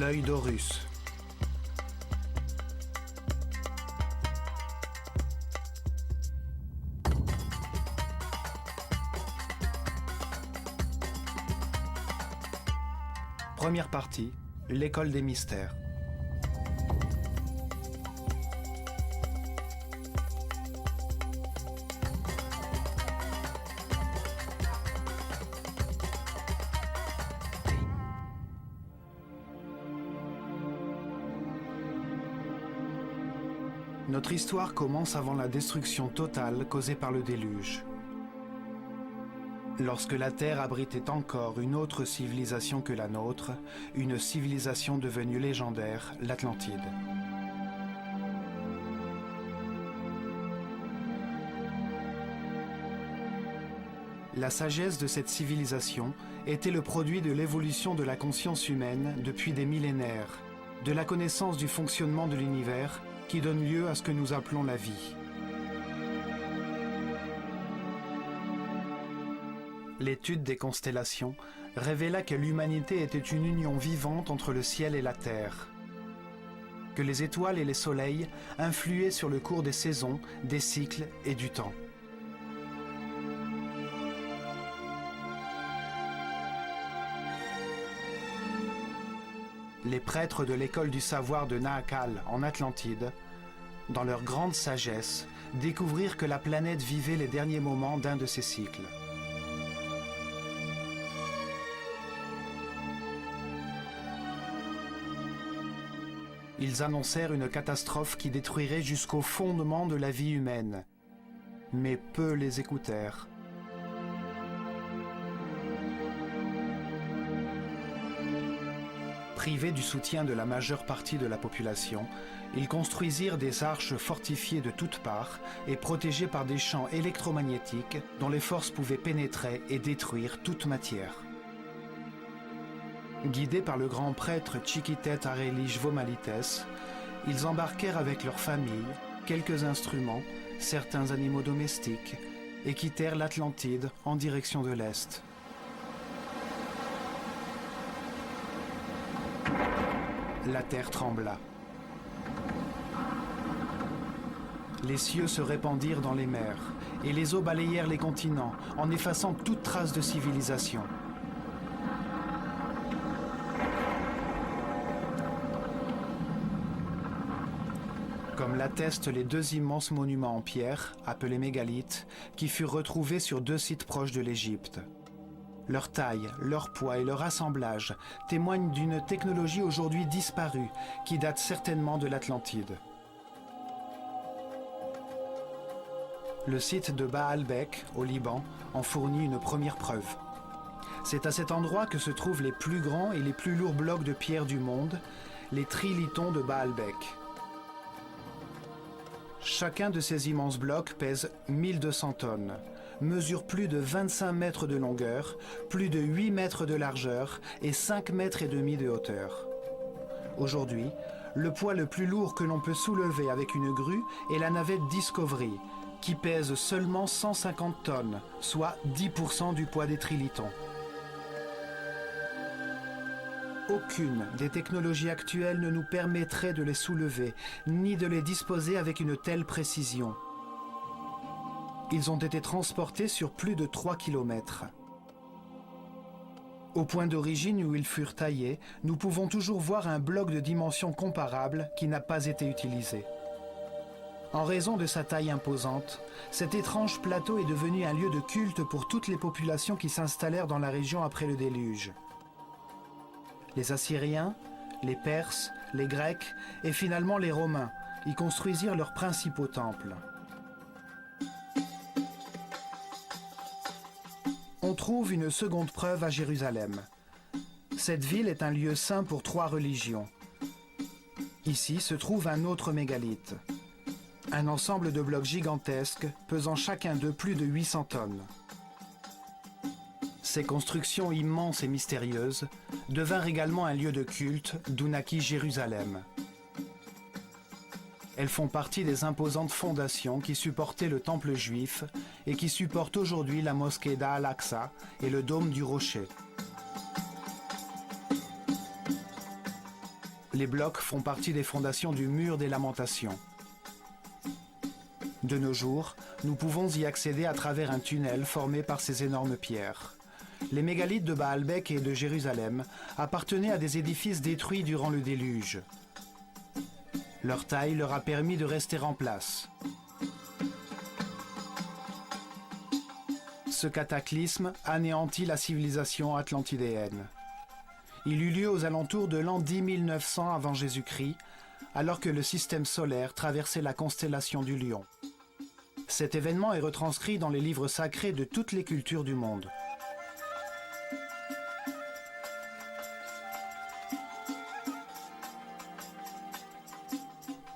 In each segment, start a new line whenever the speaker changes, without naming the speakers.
L'œil d'Horus. Première partie, l'école des mystères. Notre histoire commence avant la destruction totale causée par le déluge. Lorsque la Terre abritait encore une autre civilisation que la nôtre, une civilisation devenue légendaire, l'Atlantide. La sagesse de cette civilisation était le produit de l'évolution de la conscience humaine depuis des millénaires, de la connaissance du fonctionnement de l'univers qui donne lieu à ce que nous appelons la vie. L'étude des constellations révéla que l'humanité était une union vivante entre le ciel et la terre, que les étoiles et les soleils influaient sur le cours des saisons, des cycles et du temps. Les prêtres de l'école du savoir de Nahakal en Atlantide, dans leur grande sagesse, découvrirent que la planète vivait les derniers moments d'un de ses cycles. Ils annoncèrent une catastrophe qui détruirait jusqu'au fondement de la vie humaine, mais peu les écoutèrent. Privés du soutien de la majeure partie de la population, ils construisirent des arches fortifiées de toutes parts et protégées par des champs électromagnétiques dont les forces pouvaient pénétrer et détruire toute matière. Guidés par le grand prêtre Chiquitet Areli Jvomalites, ils embarquèrent avec leurs familles, quelques instruments, certains animaux domestiques et quittèrent l'Atlantide en direction de l'Est. La terre trembla. Les cieux se répandirent dans les mers, et les eaux balayèrent les continents, en effaçant toute trace de civilisation. Comme l'attestent les deux immenses monuments en pierre, appelés mégalithes, qui furent retrouvés sur deux sites proches de l'Égypte. Leur taille, leur poids et leur assemblage témoignent d'une technologie aujourd'hui disparue qui date certainement de l'Atlantide. Le site de Baalbek, au Liban, en fournit une première preuve. C'est à cet endroit que se trouvent les plus grands et les plus lourds blocs de pierre du monde, les trilithons de Baalbek. Chacun de ces immenses blocs pèse 1200 tonnes. Mesure plus de 25 mètres de longueur, plus de 8 mètres de largeur et 5 mètres et demi de hauteur. Aujourd'hui, le poids le plus lourd que l'on peut soulever avec une grue est la navette Discovery, qui pèse seulement 150 tonnes, soit 10% du poids des trilithons. Aucune des technologies actuelles ne nous permettrait de les soulever, ni de les disposer avec une telle précision. Ils ont été transportés sur plus de 3 kilomètres. Au point d'origine où ils furent taillés, nous pouvons toujours voir un bloc de dimensions comparables qui n'a pas été utilisé. En raison de sa taille imposante, cet étrange plateau est devenu un lieu de culte pour toutes les populations qui s'installèrent dans la région après le déluge. Les Assyriens, les Perses, les Grecs et finalement les Romains y construisirent leurs principaux temples. On trouve une seconde preuve à Jérusalem. Cette ville est un lieu saint pour 3 religions. Ici se trouve un autre mégalithe. Un ensemble de blocs gigantesques pesant chacun d'eux plus de 800 tonnes. Ces constructions immenses et mystérieuses devinrent également un lieu de culte d'où naquit Jérusalem. Elles font partie des imposantes fondations qui supportaient le temple juif et qui supportent aujourd'hui la mosquée d'Al-Aqsa et le dôme du Rocher. Les blocs font partie des fondations du mur des lamentations. De nos jours, nous pouvons y accéder à travers un tunnel formé par ces énormes pierres. Les mégalithes de Baalbek et de Jérusalem appartenaient à des édifices détruits durant le déluge. Leur taille leur a permis de rester en place. Ce cataclysme anéantit la civilisation atlantidéenne. Il eut lieu aux alentours de l'an 10 900 avant Jésus-Christ, alors que le système solaire traversait la constellation du Lion. Cet événement est retranscrit dans les livres sacrés de toutes les cultures du monde.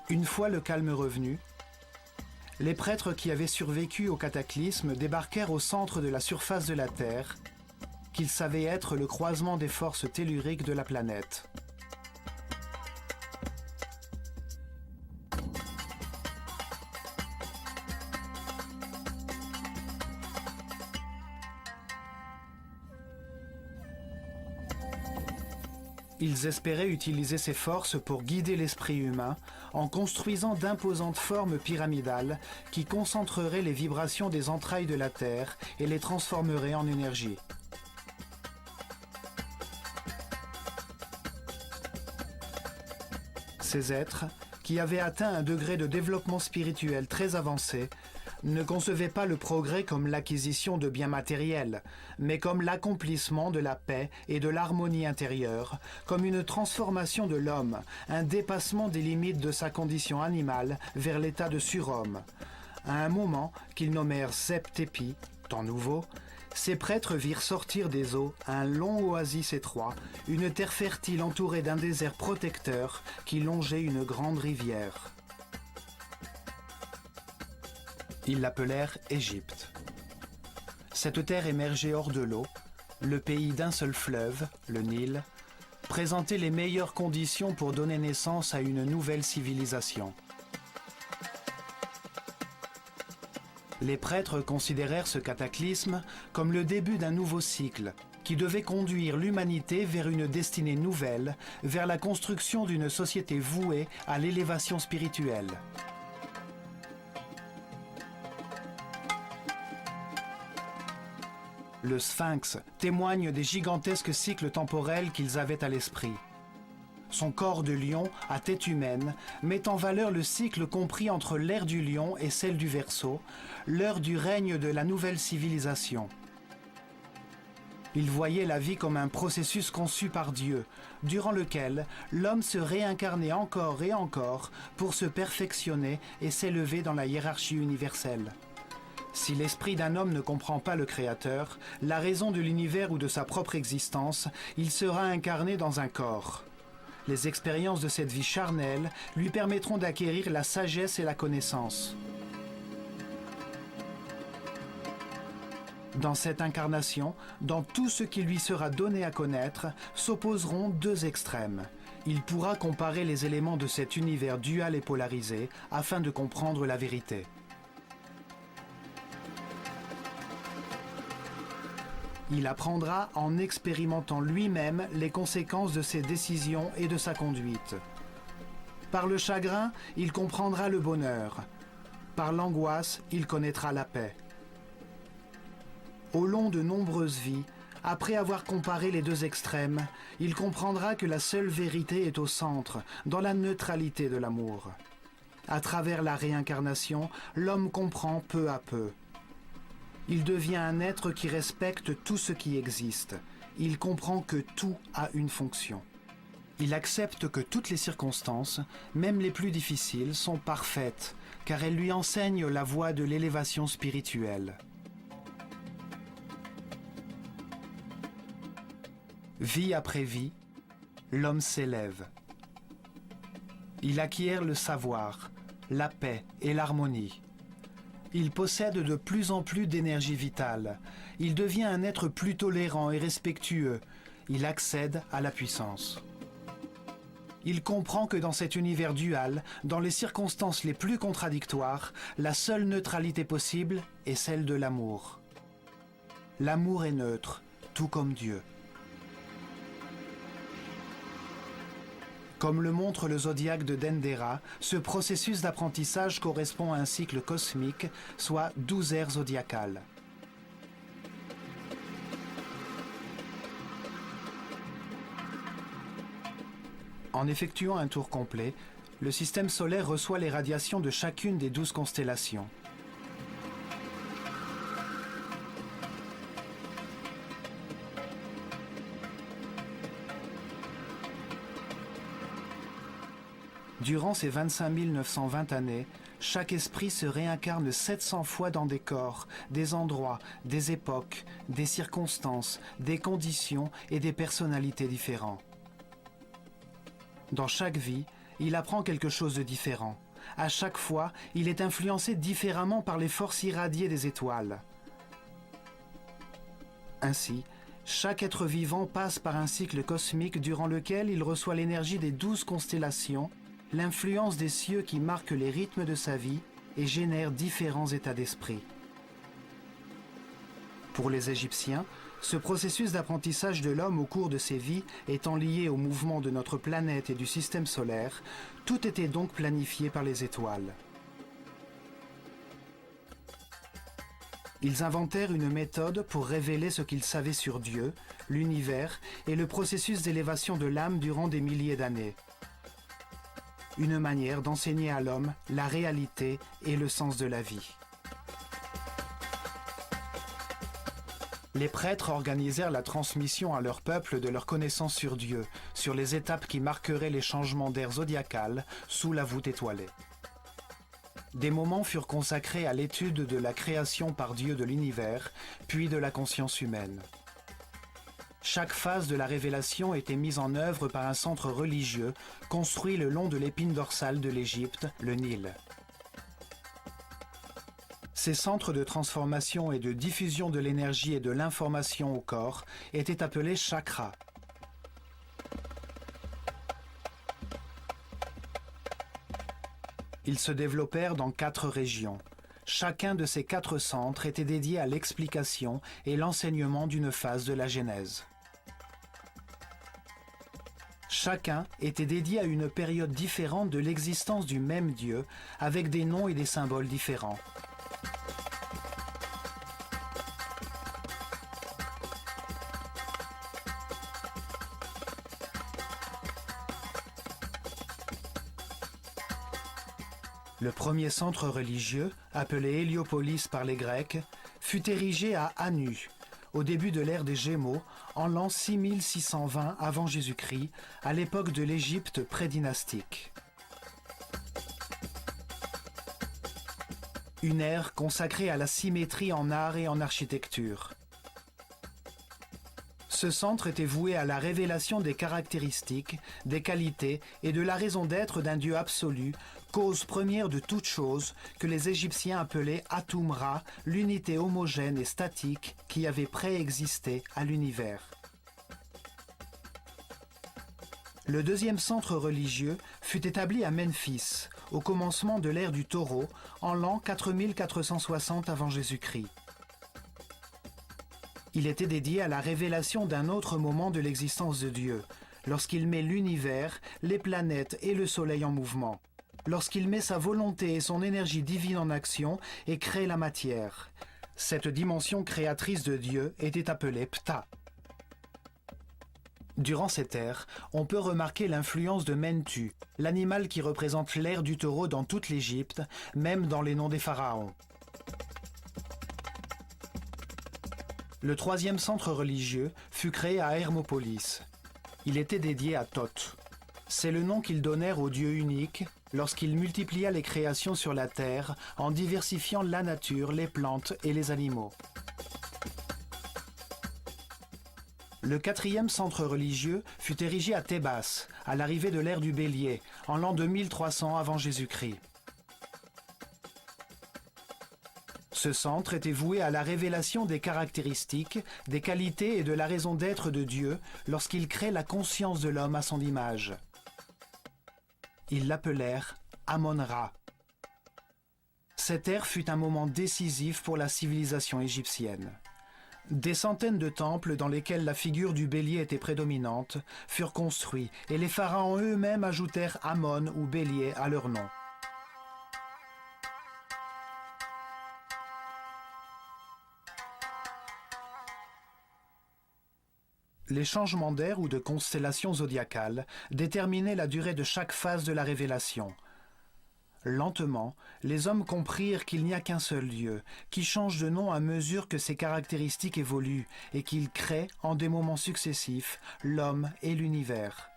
Une fois le calme revenu, les prêtres qui avaient survécu au cataclysme débarquèrent au centre de la surface de la Terre, qu'ils savaient être le croisement des forces telluriques de la planète. Ils espéraient utiliser ces forces pour guider l'esprit humain en construisant d'imposantes formes pyramidales qui concentreraient les vibrations des entrailles de la Terre et les transformeraient en énergie. Ces êtres, qui avaient atteint un degré de développement spirituel très avancé, ne concevaient pas le progrès comme l'acquisition de biens matériels, mais comme l'accomplissement de la paix et de l'harmonie intérieure, comme une transformation de l'homme, un dépassement des limites de sa condition animale vers l'état de surhomme. À un moment qu'ils nommèrent Septépi, temps nouveau, ces prêtres virent sortir des eaux un long oasis étroit, une terre fertile entourée d'un désert protecteur qui longeait une grande rivière. Ils l'appelèrent Égypte. Cette terre émergeait hors de l'eau, le pays d'un seul fleuve, le Nil, présentait les meilleures conditions pour donner naissance à une nouvelle civilisation. Les prêtres considérèrent ce cataclysme comme le début d'un nouveau cycle qui devait conduire l'humanité vers une destinée nouvelle, vers la construction d'une société vouée à l'élévation spirituelle. Le Sphinx témoigne des gigantesques cycles temporels qu'ils avaient à l'esprit. Son corps de lion à tête humaine met en valeur le cycle compris entre l'ère du lion et celle du Verseau, l'heure du règne de la nouvelle civilisation. Il voyait la vie comme un processus conçu par Dieu, durant lequel l'homme se réincarnait encore et encore pour se perfectionner et s'élever dans la hiérarchie universelle. Si l'esprit d'un homme ne comprend pas le Créateur, la raison de l'univers ou de sa propre existence, il sera incarné dans un corps. Les expériences de cette vie charnelle lui permettront d'acquérir la sagesse et la connaissance. Dans cette incarnation, dans tout ce qui lui sera donné à connaître, s'opposeront deux extrêmes. Il pourra comparer les éléments de cet univers dual et polarisé afin de comprendre la vérité. Il apprendra en expérimentant lui-même les conséquences de ses décisions et de sa conduite. Par le chagrin, il comprendra le bonheur. Par l'angoisse, il connaîtra la paix. Au long de nombreuses vies, après avoir comparé les deux extrêmes, il comprendra que la seule vérité est au centre, dans la neutralité de l'amour. À travers la réincarnation, l'homme comprend peu à peu. Il devient un être qui respecte tout ce qui existe. Il comprend que tout a une fonction. Il accepte que toutes les circonstances, même les plus difficiles, sont parfaites, car elles lui enseignent la voie de l'élévation spirituelle. Vie après vie, l'homme s'élève. Il acquiert le savoir, la paix et l'harmonie. Il possède de plus en plus d'énergie vitale. Il devient un être plus tolérant et respectueux. Il accède à la puissance. Il comprend que dans cet univers dual, dans les circonstances les plus contradictoires, la seule neutralité possible est celle de l'amour. L'amour est neutre, tout comme Dieu. Comme le montre le zodiaque de Dendera, ce processus d'apprentissage correspond à un cycle cosmique, soit 12 ères zodiacales. En effectuant un tour complet, le système solaire reçoit les radiations de chacune des 12 constellations. Durant ces 25 920 années, chaque esprit se réincarne 700 fois dans des corps, des endroits, des époques, des circonstances, des conditions et des personnalités différents. Dans chaque vie, il apprend quelque chose de différent. À chaque fois, il est influencé différemment par les forces irradiées des étoiles. Ainsi, chaque être vivant passe par un cycle cosmique durant lequel il reçoit l'énergie des 12 constellations, l'influence des cieux qui marquent les rythmes de sa vie et génèrent différents états d'esprit. Pour les Égyptiens, ce processus d'apprentissage de l'homme au cours de ses vies étant lié au mouvement de notre planète et du système solaire, tout était donc planifié par les étoiles. Ils inventèrent une méthode pour révéler ce qu'ils savaient sur Dieu, l'univers et le processus d'élévation de l'âme durant des milliers d'années. Une manière d'enseigner à l'homme la réalité et le sens de la vie. Les prêtres organisèrent la transmission à leur peuple de leur connaissance sur Dieu, sur les étapes qui marqueraient les changements d'ère zodiacale sous la voûte étoilée. Des moments furent consacrés à l'étude de la création par Dieu de l'univers, puis de la conscience humaine. Chaque phase de la révélation était mise en œuvre par un centre religieux construit le long de l'épine dorsale de l'Égypte, le Nil. Ces centres de transformation et de diffusion de l'énergie et de l'information au corps étaient appelés chakras. Ils se développèrent dans 4 régions. Chacun de ces 4 centres était dédié à l'explication et l'enseignement d'une phase de la Genèse. Chacun était dédié à une période différente de l'existence du même Dieu, avec des noms et des symboles différents. Le premier centre religieux, appelé Héliopolis par les Grecs, fut érigé à Anu, au début de l'ère des Gémeaux, en l'an 6620 avant Jésus-Christ, à l'époque de l'Égypte prédynastique. Une ère consacrée à la symétrie en art et en architecture. Ce centre était voué à la révélation des caractéristiques, des qualités et de la raison d'être d'un Dieu absolu, cause première de toute chose, que les Égyptiens appelaient Atum-Ra, l'unité homogène et statique qui avait préexisté à l'univers. Le deuxième centre religieux fut établi à Memphis, au commencement de l'ère du Taureau, en l'an 4460 avant Jésus-Christ. Il était dédié à la révélation d'un autre moment de l'existence de Dieu, lorsqu'il met l'univers, les planètes et le soleil en mouvement, lorsqu'il met sa volonté et son énergie divine en action et crée la matière. Cette dimension créatrice de Dieu était appelée Ptah. Durant cette ère, on peut remarquer l'influence de Mentu, l'animal qui représente l'ère du taureau dans toute l'Égypte, même dans les noms des pharaons. Le troisième centre religieux fut créé à Hermopolis. Il était dédié à Thoth. C'est le nom qu'ils donnèrent au Dieu unique lorsqu'il multiplia les créations sur la terre en diversifiant la nature, les plantes et les animaux. Le quatrième centre religieux fut érigé à Thébas, à l'arrivée de l'ère du Bélier, en l'an 2300 avant Jésus-Christ. Ce centre était voué à la révélation des caractéristiques, des qualités et de la raison d'être de Dieu lorsqu'il crée la conscience de l'homme à son image. Ils l'appelèrent Amon-Ra. Cette ère fut un moment décisif pour la civilisation égyptienne. Des centaines de temples dans lesquels la figure du bélier était prédominante furent construits et les pharaons eux-mêmes ajoutèrent Amon ou bélier à leur nom. Les changements d'air ou de constellation zodiacale déterminaient la durée de chaque phase de la révélation. Lentement, les hommes comprirent qu'il n'y a qu'un seul Dieu, qui change de nom à mesure que ses caractéristiques évoluent et qu'il crée, en des moments successifs, l'homme et l'univers.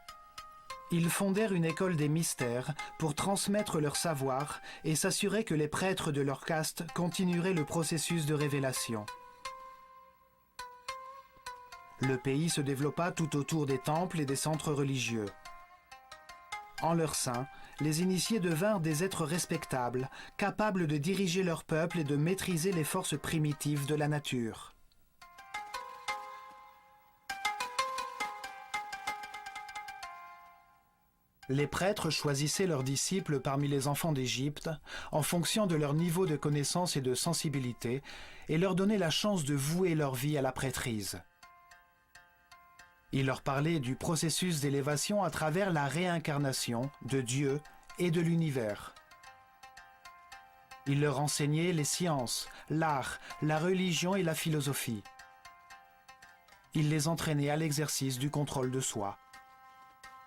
Ils fondèrent une école des mystères pour transmettre leur savoir et s'assurer que les prêtres de leur caste continueraient le processus de révélation. Le pays se développa tout autour des temples et des centres religieux. En leur sein, les initiés devinrent des êtres respectables, capables de diriger leur peuple et de maîtriser les forces primitives de la nature. Les prêtres choisissaient leurs disciples parmi les enfants d'Égypte en fonction de leur niveau de connaissance et de sensibilité et leur donnaient la chance de vouer leur vie à la prêtrise. Il leur parlait du processus d'élévation à travers la réincarnation de Dieu et de l'univers. Il leur enseignait les sciences, l'art, la religion et la philosophie. Il les entraînait à l'exercice du contrôle de soi.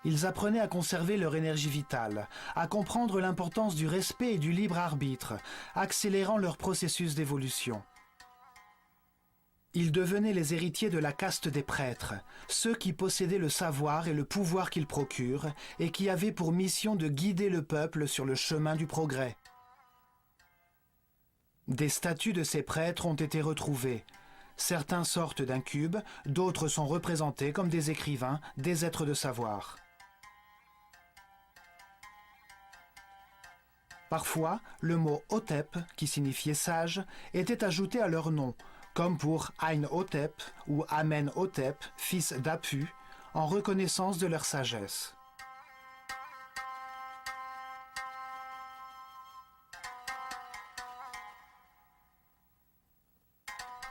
Ils apprenaient à conserver leur énergie vitale, à comprendre l'importance du respect et du libre arbitre, accélérant leur processus d'évolution. Ils devenaient les héritiers de la caste des prêtres, ceux qui possédaient le savoir et le pouvoir qu'ils procurent et qui avaient pour mission de guider le peuple sur le chemin du progrès. Des statues de ces prêtres ont été retrouvées. Certains sortent d'un cube, d'autres sont représentés comme des écrivains, des êtres de savoir. Parfois, le mot Hotep, qui signifiait sage, était ajouté à leur nom, comme pour Ain-Hotep ou Amen-Hotep, fils d'Apu, en reconnaissance de leur sagesse.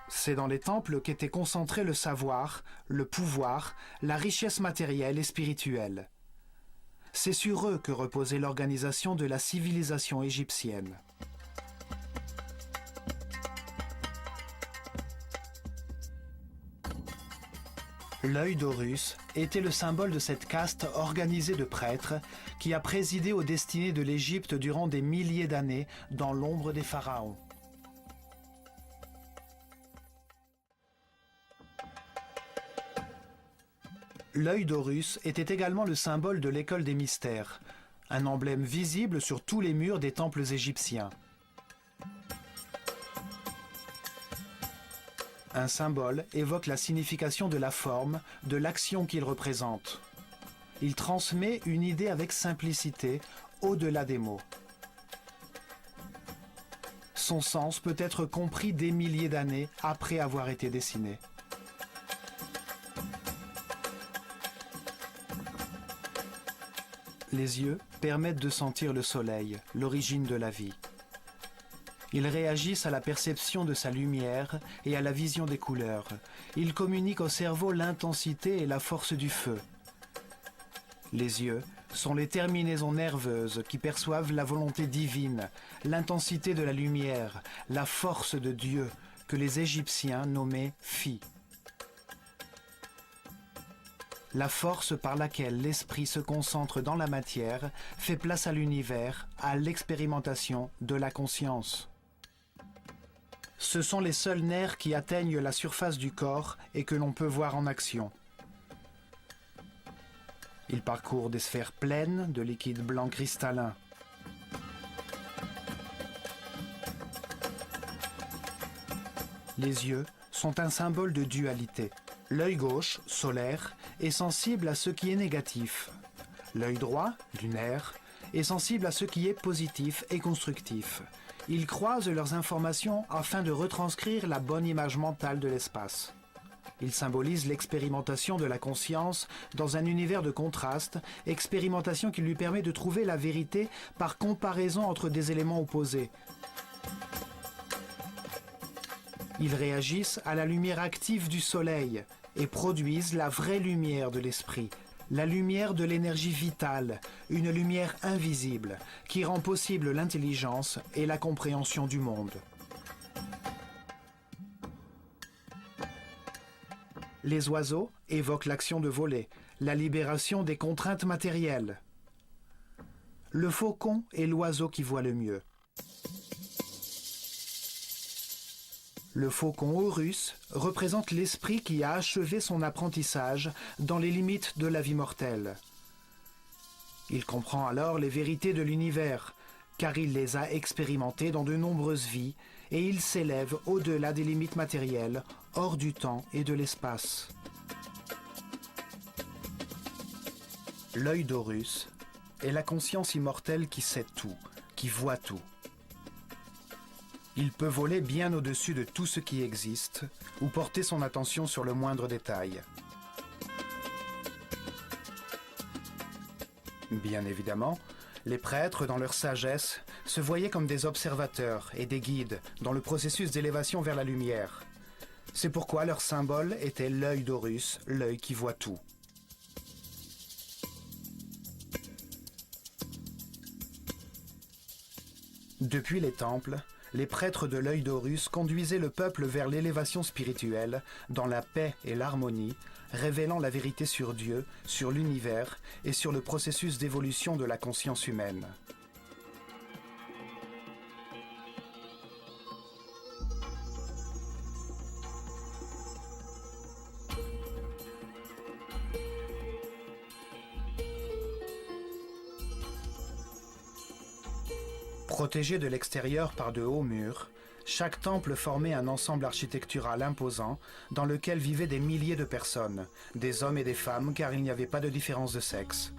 C'est dans les temples qu'était concentré le savoir, le pouvoir, la richesse matérielle et spirituelle. C'est sur eux que reposait l'organisation de la civilisation égyptienne. L'œil d'Horus était le symbole de cette caste organisée de prêtres qui a présidé aux destinées de l'Égypte durant des milliers d'années dans l'ombre des pharaons. L'œil d'Horus était également le symbole de l'école des mystères, un emblème visible sur tous les murs des temples égyptiens. Un symbole évoque la signification de la forme, de l'action qu'il représente. Il transmet une idée avec simplicité, au-delà des mots. Son sens peut être compris des milliers d'années après avoir été dessiné. Les yeux permettent de sentir le soleil, l'origine de la vie. Ils réagissent à la perception de sa lumière et à la vision des couleurs. Ils communiquent au cerveau l'intensité et la force du feu. Les yeux sont les terminaisons nerveuses qui perçoivent la volonté divine, l'intensité de la lumière, la force de Dieu que les Égyptiens nommaient Phi. La force par laquelle l'esprit se concentre dans la matière fait place à l'univers, à l'expérimentation de la conscience. Ce sont les seuls nerfs qui atteignent la surface du corps et que l'on peut voir en action. Ils parcourent des sphères pleines de liquide blanc cristallin. Les yeux sont un symbole de dualité. L'œil gauche, solaire, est sensible à ce qui est négatif. L'œil droit, lunaire, est sensible à ce qui est positif et constructif. Ils croisent leurs informations afin de retranscrire la bonne image mentale de l'espace. Ils symbolisent l'expérimentation de la conscience dans un univers de contraste, expérimentation qui lui permet de trouver la vérité par comparaison entre des éléments opposés. Ils réagissent à la lumière active du soleil et produisent la vraie lumière de l'esprit, la lumière de l'énergie vitale, une lumière invisible qui rend possible l'intelligence et la compréhension du monde. Les oiseaux évoquent l'action de voler, la libération des contraintes matérielles. Le faucon est l'oiseau qui voit le mieux. Le faucon Horus représente l'esprit qui a achevé son apprentissage dans les limites de la vie mortelle. Il comprend alors les vérités de l'univers, car il les a expérimentées dans de nombreuses vies, et il s'élève au-delà des limites matérielles, hors du temps et de l'espace. L'œil d'Horus est la conscience immortelle qui sait tout, qui voit tout. Il peut voler bien au-dessus de tout ce qui existe ou porter son attention sur le moindre détail. Bien évidemment, les prêtres, dans leur sagesse, se voyaient comme des observateurs et des guides dans le processus d'élévation vers la lumière. C'est pourquoi leur symbole était l'œil d'Horus, l'œil qui voit tout. Depuis les temples, les prêtres de l'œil d'Horus conduisaient le peuple vers l'élévation spirituelle, dans la paix et l'harmonie, révélant la vérité sur Dieu, sur l'univers et sur le processus d'évolution de la conscience humaine. Protégé de l'extérieur par de hauts murs, chaque temple formait un ensemble architectural imposant dans lequel vivaient des milliers de personnes, des hommes et des femmes car il n'y avait pas de différence de sexe.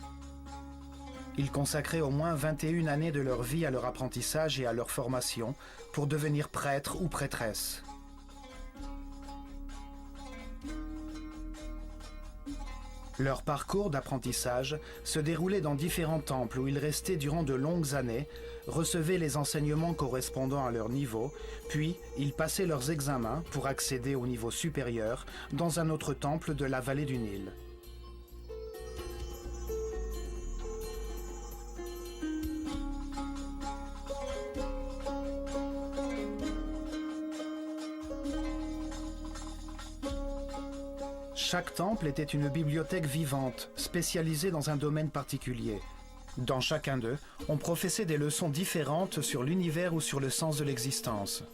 Ils consacraient au moins 21 années de leur vie à leur apprentissage et à leur formation pour devenir prêtres ou prêtresses. Leur parcours d'apprentissage se déroulait dans différents temples où ils restaient durant de longues années, recevaient les enseignements correspondant à leur niveau, puis ils passaient leurs examens pour accéder au niveau supérieur dans un autre temple de la vallée du Nil. Chaque temple était une bibliothèque vivante, spécialisée dans un domaine particulier. Dans chacun d'eux, on professait des leçons différentes sur l'univers ou sur le sens de l'existence.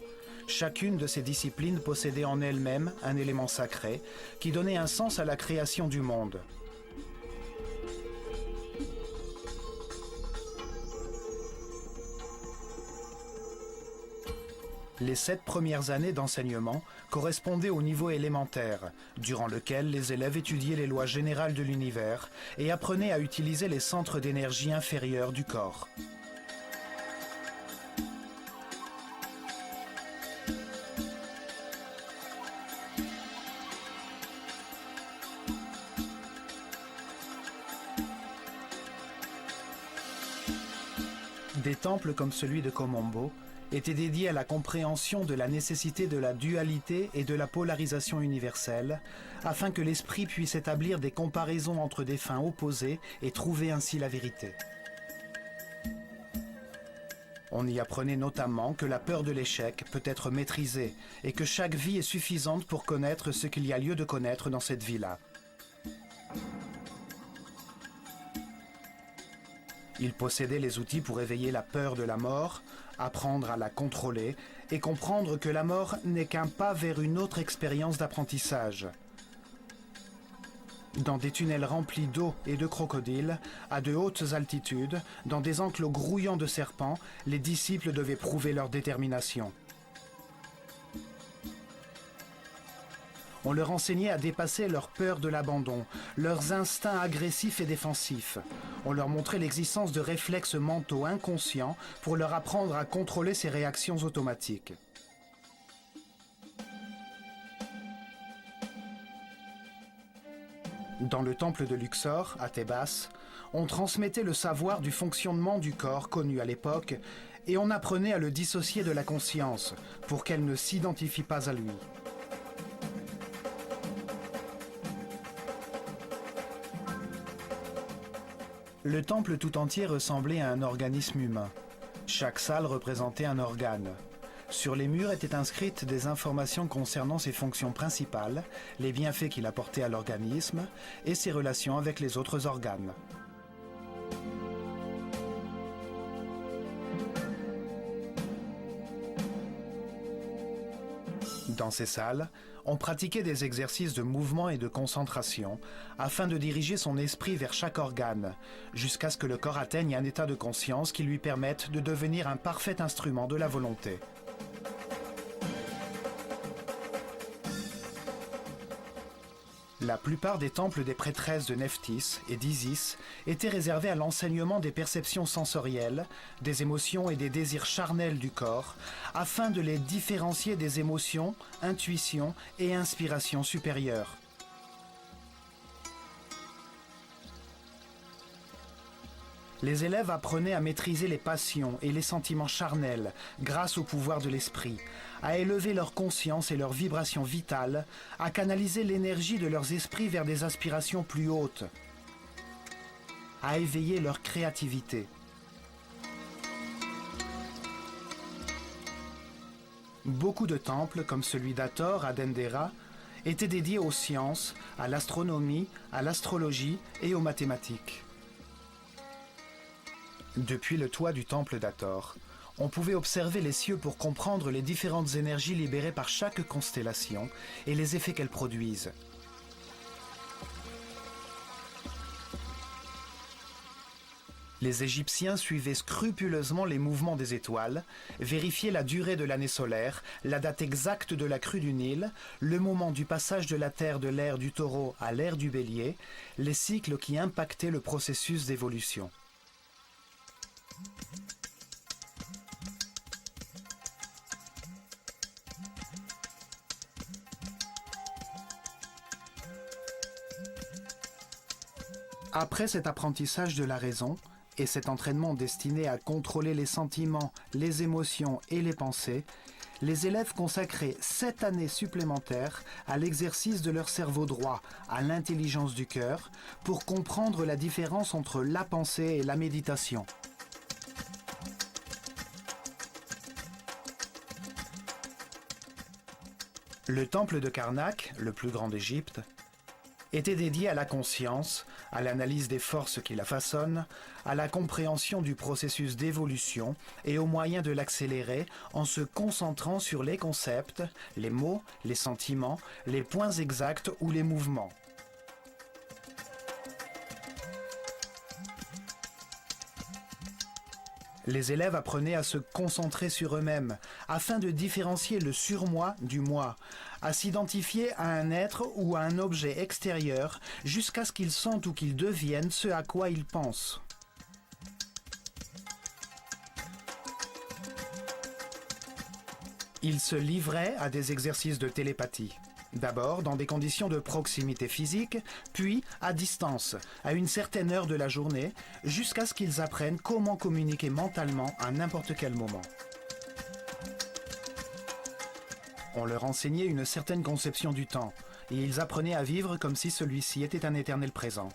Chacune de ces disciplines possédait en elle-même un élément sacré qui donnait un sens à la création du monde. Les 7 premières années d'enseignement correspondaient au niveau élémentaire, durant lequel les élèves étudiaient les lois générales de l'univers et apprenaient à utiliser les centres d'énergie inférieurs du corps. Des temples comme celui de Komombo était dédié à la compréhension de la nécessité de la dualité et de la polarisation universelle, afin que l'esprit puisse établir des comparaisons entre des fins opposées et trouver ainsi la vérité. On y apprenait notamment que la peur de l'échec peut être maîtrisée et que chaque vie est suffisante pour connaître ce qu'il y a lieu de connaître dans cette vie-là. Il possédait les outils pour éveiller la peur de la mort, apprendre à la contrôler et comprendre que la mort n'est qu'un pas vers une autre expérience d'apprentissage. Dans des tunnels remplis d'eau et de crocodiles, à de hautes altitudes, dans des enclos grouillants de serpents, les disciples devaient prouver leur détermination. On leur enseignait à dépasser leur peur de l'abandon, leurs instincts agressifs et défensifs. On leur montrait l'existence de réflexes mentaux inconscients pour leur apprendre à contrôler ces réactions automatiques. Dans le temple de Luxor, à Thébas, on transmettait le savoir du fonctionnement du corps connu à l'époque et on apprenait à le dissocier de la conscience pour qu'elle ne s'identifie pas à lui. Le temple tout entier ressemblait à un organisme humain. Chaque salle représentait un organe. Sur les murs étaient inscrites des informations concernant ses fonctions principales, les bienfaits qu'il apportait à l'organisme et ses relations avec les autres organes. Dans ces salles, on pratiquait des exercices de mouvement et de concentration afin de diriger son esprit vers chaque organe, jusqu'à ce que le corps atteigne un état de conscience qui lui permette de devenir un parfait instrument de la volonté. La plupart des temples des prêtresses de Nephthys et d'Isis étaient réservés à l'enseignement des perceptions sensorielles, des émotions et des désirs charnels du corps, afin de les différencier des émotions, intuitions et inspirations supérieures. Les élèves apprenaient à maîtriser les passions et les sentiments charnels grâce au pouvoir de l'esprit, à élever leur conscience et leurs vibrations vitales, à canaliser l'énergie de leurs esprits vers des aspirations plus hautes, à éveiller leur créativité. Beaucoup de temples, comme celui d'Hathor à Dendera, étaient dédiés aux sciences, à l'astronomie, à l'astrologie et aux mathématiques. Depuis le toit du temple d'Hathor, on pouvait observer les cieux pour comprendre les différentes énergies libérées par chaque constellation et les effets qu'elles produisent. Les Égyptiens suivaient scrupuleusement les mouvements des étoiles, vérifiaient la durée de l'année solaire, la date exacte de la crue du Nil, le moment du passage de la Terre de l'ère du Taureau à l'ère du Bélier, les cycles qui impactaient le processus d'évolution. Après cet apprentissage de la raison et cet entraînement destiné à contrôler les sentiments, les émotions et les pensées, les élèves consacraient 7 années supplémentaires à l'exercice de leur cerveau droit, à l'intelligence du cœur, pour comprendre la différence entre la pensée et la méditation. Le temple de Karnak, le plus grand d'Égypte, était dédié à la conscience, à l'analyse des forces qui la façonnent, à la compréhension du processus d'évolution et aux moyens de l'accélérer en se concentrant sur les concepts, les mots, les sentiments, les points exacts ou les mouvements. Les élèves apprenaient à se concentrer sur eux-mêmes, afin de différencier le surmoi du moi, à s'identifier à un être ou à un objet extérieur jusqu'à ce qu'ils sentent ou qu'ils deviennent ce à quoi ils pensent. Ils se livraient à des exercices de télépathie. D'abord dans des conditions de proximité physique, puis à distance, à une certaine heure de la journée, jusqu'à ce qu'ils apprennent comment communiquer mentalement à n'importe quel moment. On leur enseignait une certaine conception du temps, et ils apprenaient à vivre comme si celui-ci était un éternel présent.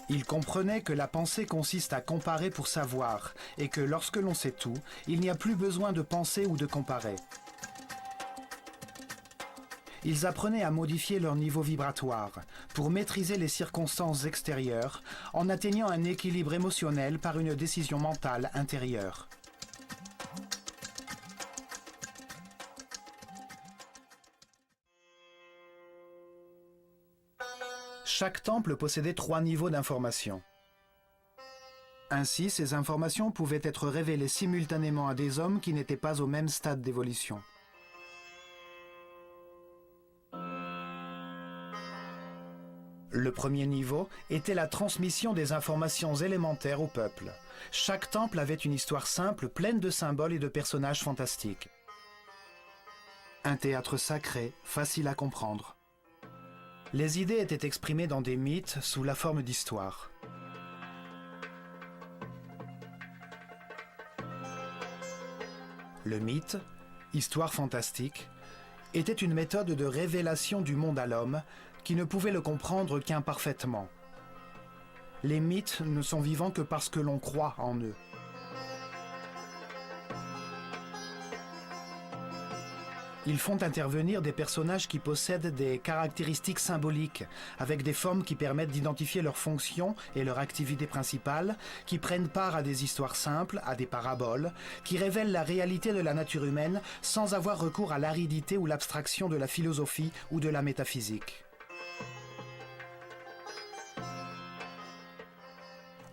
Ils comprenaient que la pensée consiste à comparer pour savoir, et que lorsque l'on sait tout, il n'y a plus besoin de penser ou de comparer. Ils apprenaient à modifier leur niveau vibratoire, pour maîtriser les circonstances extérieures, en atteignant un équilibre émotionnel par une décision mentale intérieure. Chaque temple possédait 3 niveaux d'information. Ainsi, ces informations pouvaient être révélées simultanément à des hommes qui n'étaient pas au même stade d'évolution. Le premier niveau était la transmission des informations élémentaires au peuple. Chaque temple avait une histoire simple, pleine de symboles et de personnages fantastiques. Un théâtre sacré, facile à comprendre. Les idées étaient exprimées dans des mythes sous la forme d'histoires. Le mythe, histoire fantastique, était une méthode de révélation du monde à l'homme qui ne pouvait le comprendre qu'imparfaitement. Les mythes ne sont vivants que parce que l'on croit en eux. Ils font intervenir des personnages qui possèdent des caractéristiques symboliques, avec des formes qui permettent d'identifier leurs fonctions et leur activité principale, qui prennent part à des histoires simples, à des paraboles, qui révèlent la réalité de la nature humaine sans avoir recours à l'aridité ou l'abstraction de la philosophie ou de la métaphysique.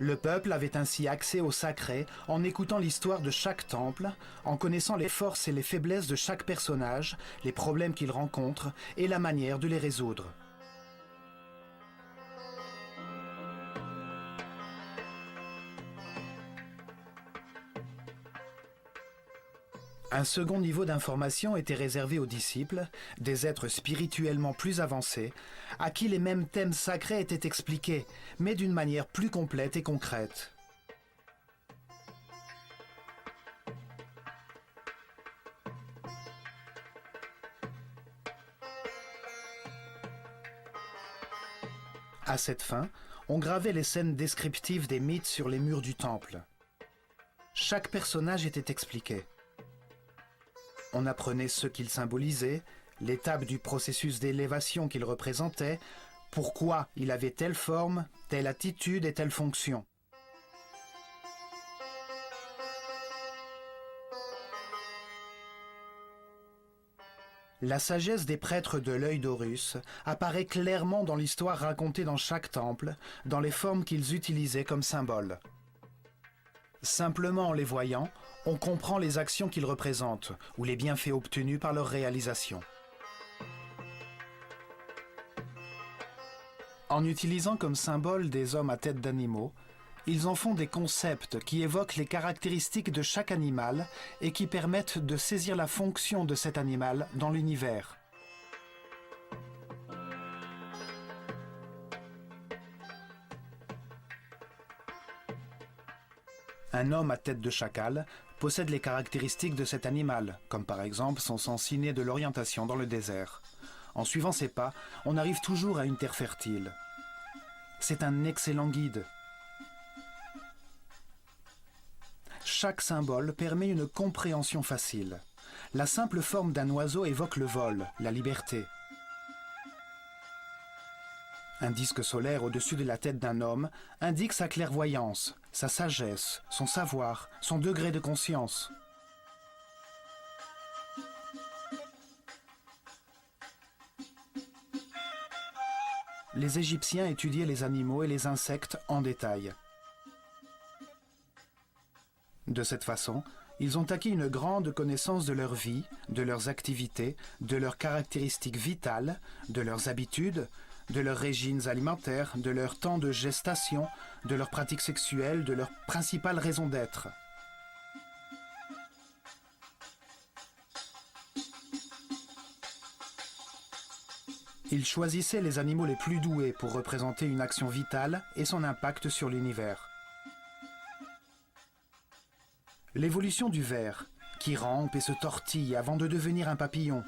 Le peuple avait ainsi accès au sacré en écoutant l'histoire de chaque temple, en connaissant les forces et les faiblesses de chaque personnage, les problèmes qu'il rencontre et la manière de les résoudre. Un second niveau d'information était réservé aux disciples, des êtres spirituellement plus avancés, à qui les mêmes thèmes sacrés étaient expliqués, mais d'une manière plus complète et concrète. À cette fin, on gravait les scènes descriptives des mythes sur les murs du temple. Chaque personnage était expliqué. On apprenait ce qu'il symbolisait, l'étape du processus d'élévation qu'il représentait, pourquoi il avait telle forme, telle attitude et telle fonction. La sagesse des prêtres de l'œil d'Horus apparaît clairement dans l'histoire racontée dans chaque temple, dans les formes qu'ils utilisaient comme symboles. Simplement en les voyant, on comprend les actions qu'ils représentent ou les bienfaits obtenus par leur réalisation. En utilisant comme symbole des hommes à tête d'animaux, ils en font des concepts qui évoquent les caractéristiques de chaque animal et qui permettent de saisir la fonction de cet animal dans l'univers. Un homme à tête de chacal possède les caractéristiques de cet animal, comme par exemple son sens inné de l'orientation dans le désert. En suivant ses pas, on arrive toujours à une terre fertile. C'est un excellent guide. Chaque symbole permet une compréhension facile. La simple forme d'un oiseau évoque le vol, la liberté. Un disque solaire au-dessus de la tête d'un homme indique sa clairvoyance, sa sagesse, son savoir, son degré de conscience. Les Égyptiens étudiaient les animaux et les insectes en détail. De cette façon, ils ont acquis une grande connaissance de leur vie, de leurs activités, de leurs caractéristiques vitales, de leurs habitudes, de leurs régimes alimentaires, de leur temps de gestation, de leurs pratiques sexuelles, de leurs principales raisons d'être. Ils choisissaient les animaux les plus doués pour représenter une action vitale et son impact sur l'univers. L'évolution du ver, qui rampe et se tortille avant de devenir un papillon.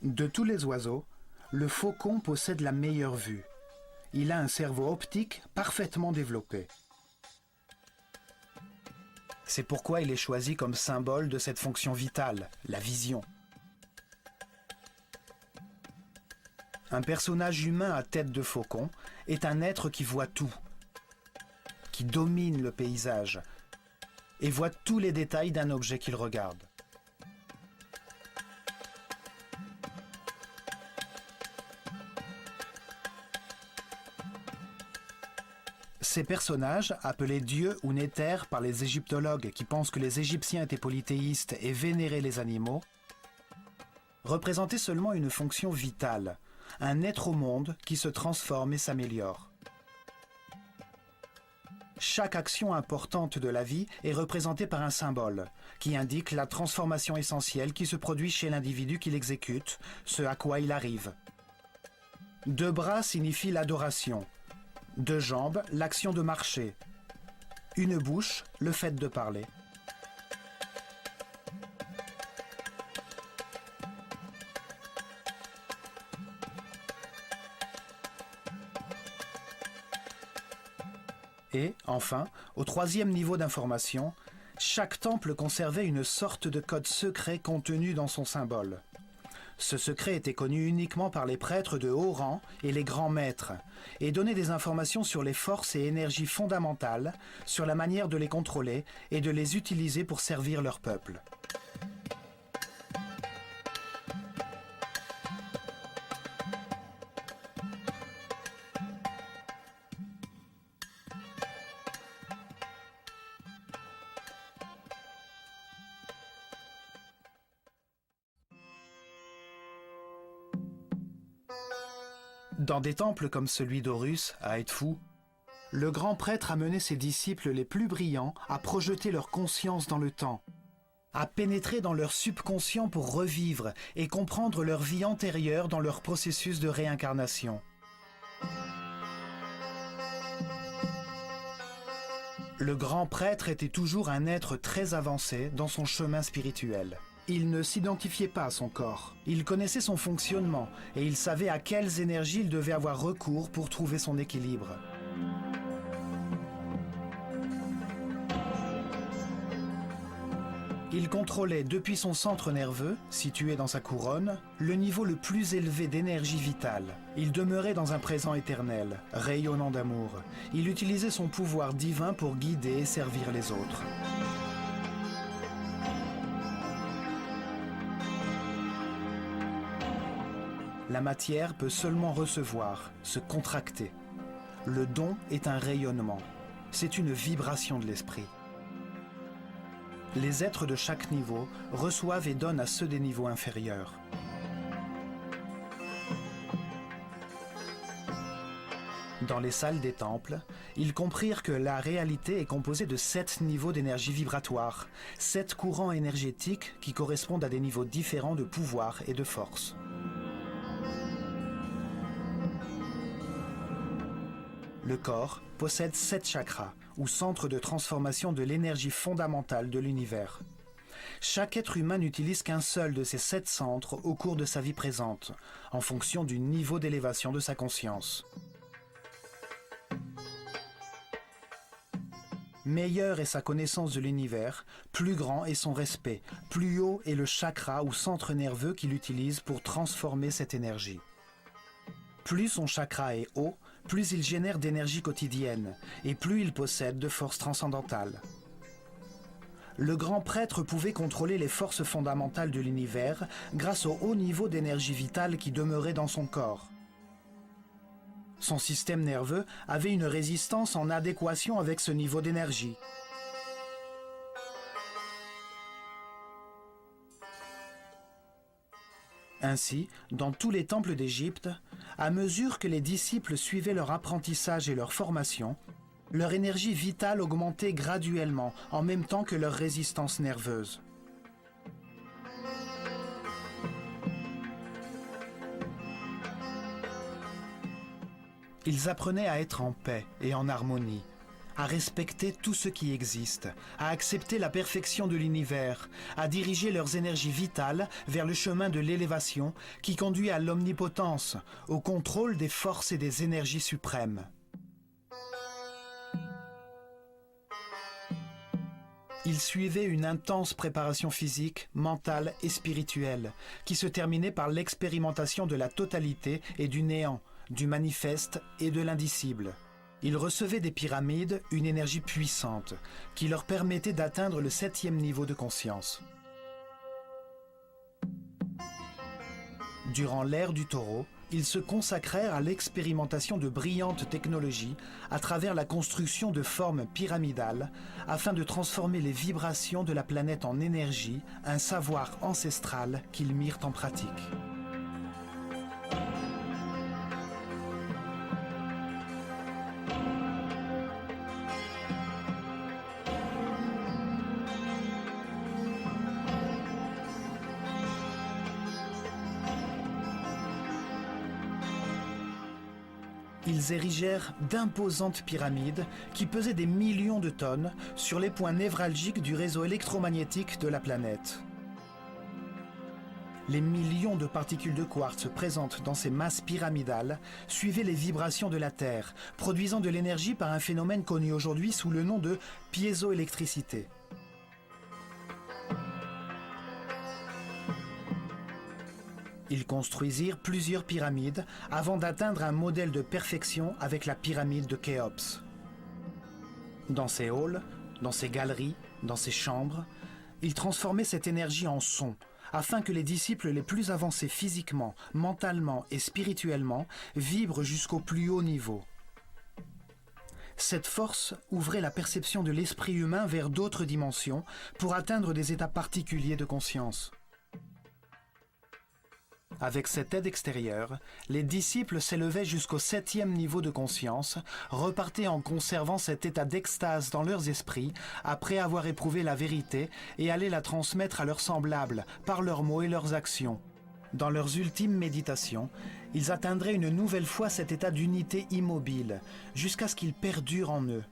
De tous les oiseaux, le faucon possède la meilleure vue. Il a un cerveau optique parfaitement développé. C'est pourquoi il est choisi comme symbole de cette fonction vitale, la vision. Un personnage humain à tête de faucon est un être qui voit tout, qui domine le paysage et voit tous les détails d'un objet qu'il regarde. Ces personnages, appelés dieux ou néthers par les égyptologues qui pensent que les Égyptiens étaient polythéistes et vénéraient les animaux, représentaient seulement une fonction vitale, un être au monde qui se transforme et s'améliore. Chaque action importante de la vie est représentée par un symbole, qui indique la transformation essentielle qui se produit chez l'individu qui l'exécute, ce à quoi il arrive. 2 bras signifie l'adoration. 2 jambes, l'action de marcher. 1 bouche, le fait de parler. Et, enfin, au 3e niveau d'information, chaque temple conservait une sorte de code secret contenu dans son symbole. Ce secret était connu uniquement par les prêtres de haut rang et les grands maîtres, et donnait des informations sur les forces et énergies fondamentales, sur la manière de les contrôler et de les utiliser pour servir leur peuple. Dans des temples comme celui d'Horus, à Edfu, le grand prêtre amenait ses disciples les plus brillants à projeter leur conscience dans le temps, à pénétrer dans leur subconscient pour revivre et comprendre leur vie antérieure dans leur processus de réincarnation. Le grand prêtre était toujours un être très avancé dans son chemin spirituel. Il ne s'identifiait pas à son corps. Il connaissait son fonctionnement et il savait à quelles énergies il devait avoir recours pour trouver son équilibre. Il contrôlait depuis son centre nerveux, situé dans sa couronne, le niveau le plus élevé d'énergie vitale. Il demeurait dans un présent éternel, rayonnant d'amour. Il utilisait son pouvoir divin pour guider et servir les autres. La matière peut seulement recevoir, se contracter. Le don est un rayonnement. C'est une vibration de l'esprit. Les êtres de chaque niveau reçoivent et donnent à ceux des niveaux inférieurs. Dans les salles des temples, ils comprirent que la réalité est composée de 7 niveaux d'énergie vibratoire, 7 courants énergétiques qui correspondent à des niveaux différents de pouvoir et de force. Le corps possède 7 chakras, ou centres de transformation de l'énergie fondamentale de l'univers. Chaque être humain n'utilise qu'un seul de ces 7 centres au cours de sa vie présente, en fonction du niveau d'élévation de sa conscience. Meilleure est sa connaissance de l'univers, plus grand est son respect, plus haut est le chakra ou centre nerveux qu'il utilise pour transformer cette énergie. Plus son chakra est haut, plus il génère d'énergie quotidienne, et plus il possède de forces transcendantales. Le grand prêtre pouvait contrôler les forces fondamentales de l'univers grâce au haut niveau d'énergie vitale qui demeurait dans son corps. Son système nerveux avait une résistance en adéquation avec ce niveau d'énergie. Ainsi, dans tous les temples d'Égypte, à mesure que les disciples suivaient leur apprentissage et leur formation, leur énergie vitale augmentait graduellement, en même temps que leur résistance nerveuse. Ils apprenaient à être en paix et en harmonie, à respecter tout ce qui existe, à accepter la perfection de l'univers, à diriger leurs énergies vitales vers le chemin de l'élévation qui conduit à l'omnipotence, au contrôle des forces et des énergies suprêmes. Ils suivaient une intense préparation physique, mentale et spirituelle, qui se terminait par l'expérimentation de la totalité et du néant, du manifeste et de l'indicible. Ils recevaient des pyramides une énergie puissante qui leur permettait d'atteindre le 7e niveau de conscience. Durant l'ère du taureau, ils se consacrèrent à l'expérimentation de brillantes technologies à travers la construction de formes pyramidales afin de transformer les vibrations de la planète en énergie, un savoir ancestral qu'ils mirent en pratique. Ils érigèrent d'imposantes pyramides qui pesaient des millions de tonnes sur les points névralgiques du réseau électromagnétique de la planète. Les millions de particules de quartz présentes dans ces masses pyramidales suivaient les vibrations de la Terre, produisant de l'énergie par un phénomène connu aujourd'hui sous le nom de piézoélectricité. Ils construisirent plusieurs pyramides avant d'atteindre un modèle de perfection avec la pyramide de Khéops. Dans ces halls, dans ces galeries, dans ces chambres, ils transformaient cette énergie en son, afin que les disciples les plus avancés physiquement, mentalement et spirituellement vibrent jusqu'au plus haut niveau. Cette force ouvrait la perception de l'esprit humain vers d'autres dimensions pour atteindre des états particuliers de conscience. Avec cette aide extérieure, les disciples s'élevaient jusqu'au 7e niveau de conscience, repartaient en conservant cet état d'extase dans leurs esprits après avoir éprouvé la vérité et allaient la transmettre à leurs semblables par leurs mots et leurs actions. Dans leurs ultimes méditations, ils atteindraient une nouvelle fois cet état d'unité immobile, jusqu'à ce qu'il perdure en eux.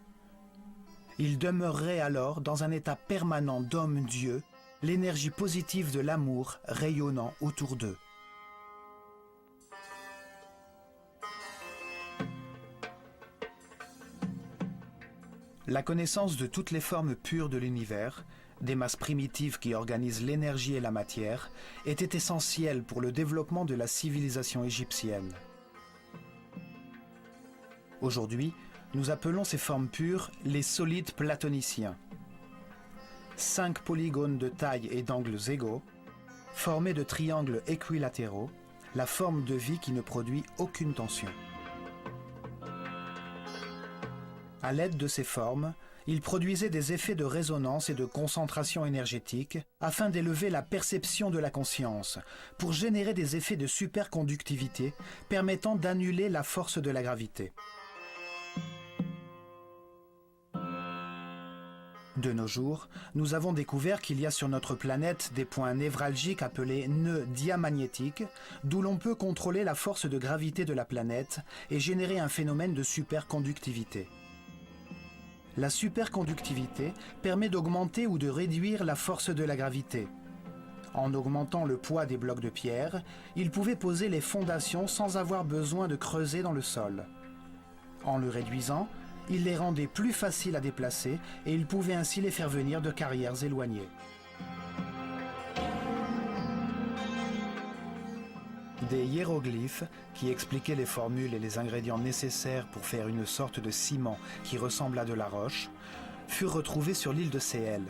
Ils demeureraient alors dans un état permanent d'homme-dieu, l'énergie positive de l'amour rayonnant autour d'eux. La connaissance de toutes les formes pures de l'univers, des masses primitives qui organisent l'énergie et la matière, était essentielle pour le développement de la civilisation égyptienne. Aujourd'hui, nous appelons ces formes pures les solides platoniciens. 5 polygones de taille et d'angles égaux, formés de triangles équilatéraux, la forme de vie qui ne produit aucune tension. À l'aide de ces formes, il produisait des effets de résonance et de concentration énergétique afin d'élever la perception de la conscience, pour générer des effets de superconductivité permettant d'annuler la force de la gravité. De nos jours, nous avons découvert qu'il y a sur notre planète des points névralgiques appelés nœuds diamagnétiques, d'où l'on peut contrôler la force de gravité de la planète et générer un phénomène de superconductivité. La superconductivité permet d'augmenter ou de réduire la force de la gravité. En augmentant le poids des blocs de pierre, ils pouvaient poser les fondations sans avoir besoin de creuser dans le sol. En le réduisant, il les rendait plus faciles à déplacer et ils pouvaient ainsi les faire venir de carrières éloignées. Des hiéroglyphes, qui expliquaient les formules et les ingrédients nécessaires pour faire une sorte de ciment qui ressemble à de la roche, furent retrouvés sur l'île de Séhel.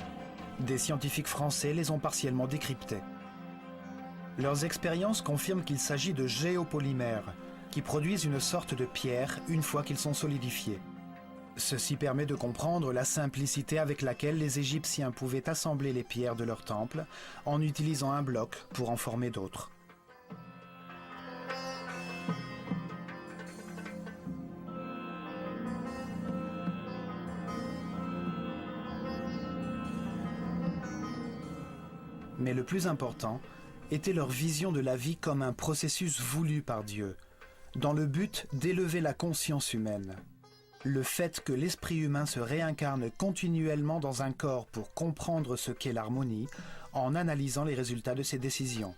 Des scientifiques français les ont partiellement décryptés. Leurs expériences confirment qu'il s'agit de géopolymères, qui produisent une sorte de pierre une fois qu'ils sont solidifiés. Ceci permet de comprendre la simplicité avec laquelle les Égyptiens pouvaient assembler les pierres de leur temple en utilisant un bloc pour en former d'autres. Mais le plus important était leur vision de la vie comme un processus voulu par Dieu, dans le but d'élever la conscience humaine. Le fait que l'esprit humain se réincarne continuellement dans un corps pour comprendre ce qu'est l'harmonie, en analysant les résultats de ses décisions.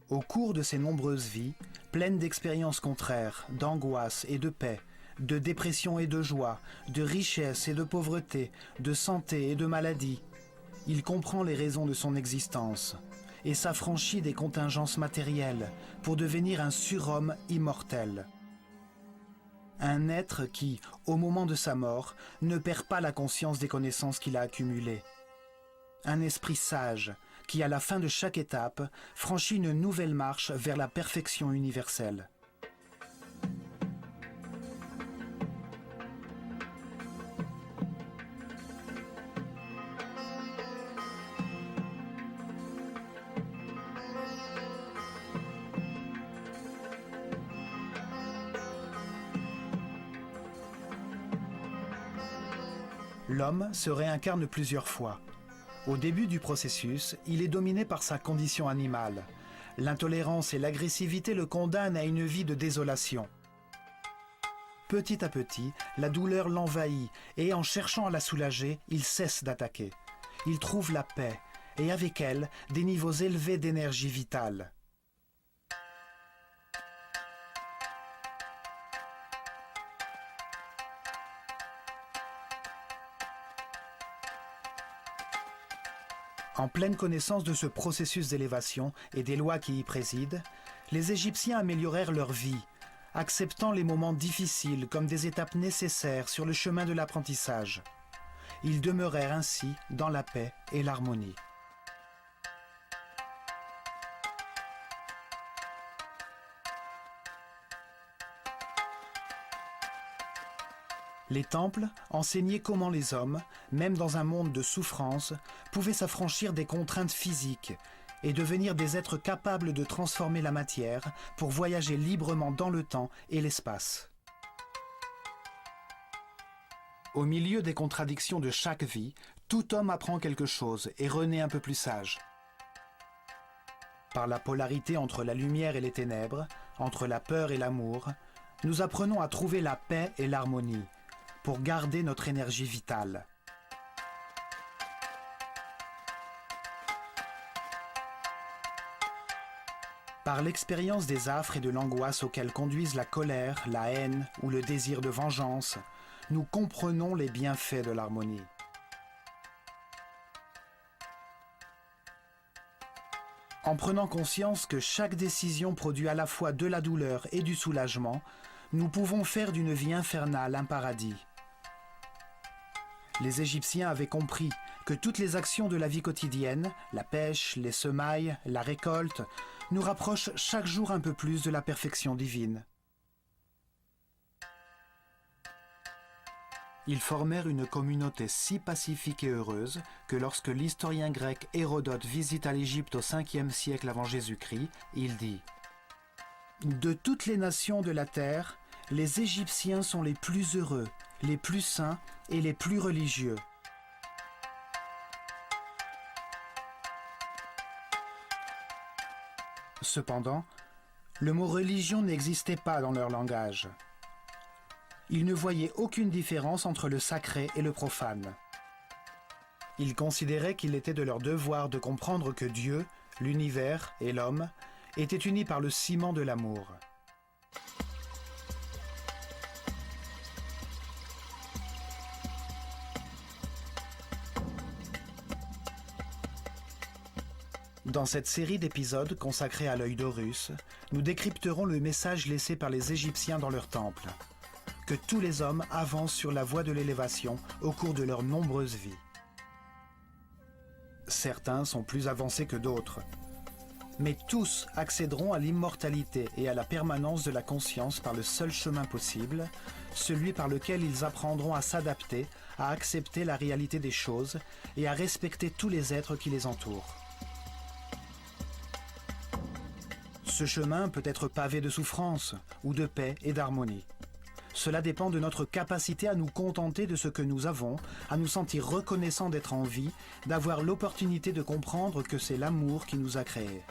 Au cours de ces nombreuses vies, pleines d'expériences contraires, d'angoisse et de paix, de dépression et de joie, de richesse et de pauvreté, de santé et de maladie, il comprend les raisons de son existence et s'affranchit des contingences matérielles pour devenir un surhomme immortel. Un être qui, au moment de sa mort, ne perd pas la conscience des connaissances qu'il a accumulées. Un esprit sage qui, à la fin de chaque étape, franchit une nouvelle marche vers la perfection universelle. L'homme se réincarne plusieurs fois. Au début du processus, il est dominé par sa condition animale. L'intolérance et l'agressivité le condamnent à une vie de désolation. Petit à petit, la douleur l'envahit et en cherchant à la soulager, il cesse d'attaquer. Il trouve la paix et avec elle, des niveaux élevés d'énergie vitale. En pleine connaissance de ce processus d'élévation et des lois qui y président, les Égyptiens améliorèrent leur vie, acceptant les moments difficiles comme des étapes nécessaires sur le chemin de l'apprentissage. Ils demeurèrent ainsi dans la paix et l'harmonie. Les temples enseignaient comment les hommes, même dans un monde de souffrance, pouvaient s'affranchir des contraintes physiques et devenir des êtres capables de transformer la matière pour voyager librement dans le temps et l'espace. Au milieu des contradictions de chaque vie, tout homme apprend quelque chose et renaît un peu plus sage. Par la polarité entre la lumière et les ténèbres, entre la peur et l'amour, nous apprenons à trouver la paix et l'harmonie, pour garder notre énergie vitale. Par l'expérience des affres et de l'angoisse auxquelles conduisent la colère, la haine ou le désir de vengeance, nous comprenons les bienfaits de l'harmonie. En prenant conscience que chaque décision produit à la fois de la douleur et du soulagement, nous pouvons faire d'une vie infernale un paradis. Les Égyptiens avaient compris que toutes les actions de la vie quotidienne, la pêche, les semailles, la récolte, nous rapprochent chaque jour un peu plus de la perfection divine. Ils formèrent une communauté si pacifique et heureuse que lorsque l'historien grec Hérodote visita l'Égypte au 5e siècle avant Jésus-Christ, il dit « De toutes les nations de la terre, les Égyptiens sont les plus heureux, les plus saints et les plus religieux. » Cependant, le mot religion n'existait pas dans leur langage. Ils ne voyaient aucune différence entre le sacré et le profane. Ils considéraient qu'il était de leur devoir de comprendre que Dieu, l'univers et l'homme étaient unis par le ciment de l'amour. Dans cette série d'épisodes consacrés à l'œil d'Horus, nous décrypterons le message laissé par les Égyptiens dans leur temple, que tous les hommes avancent sur la voie de l'élévation au cours de leurs nombreuses vies. Certains sont plus avancés que d'autres, mais tous accéderont à l'immortalité et à la permanence de la conscience par le seul chemin possible, celui par lequel ils apprendront à s'adapter, à accepter la réalité des choses et à respecter tous les êtres qui les entourent. Ce chemin peut être pavé de souffrance ou de paix et d'harmonie. Cela dépend de notre capacité à nous contenter de ce que nous avons, à nous sentir reconnaissants d'être en vie, d'avoir l'opportunité de comprendre que c'est l'amour qui nous a créés.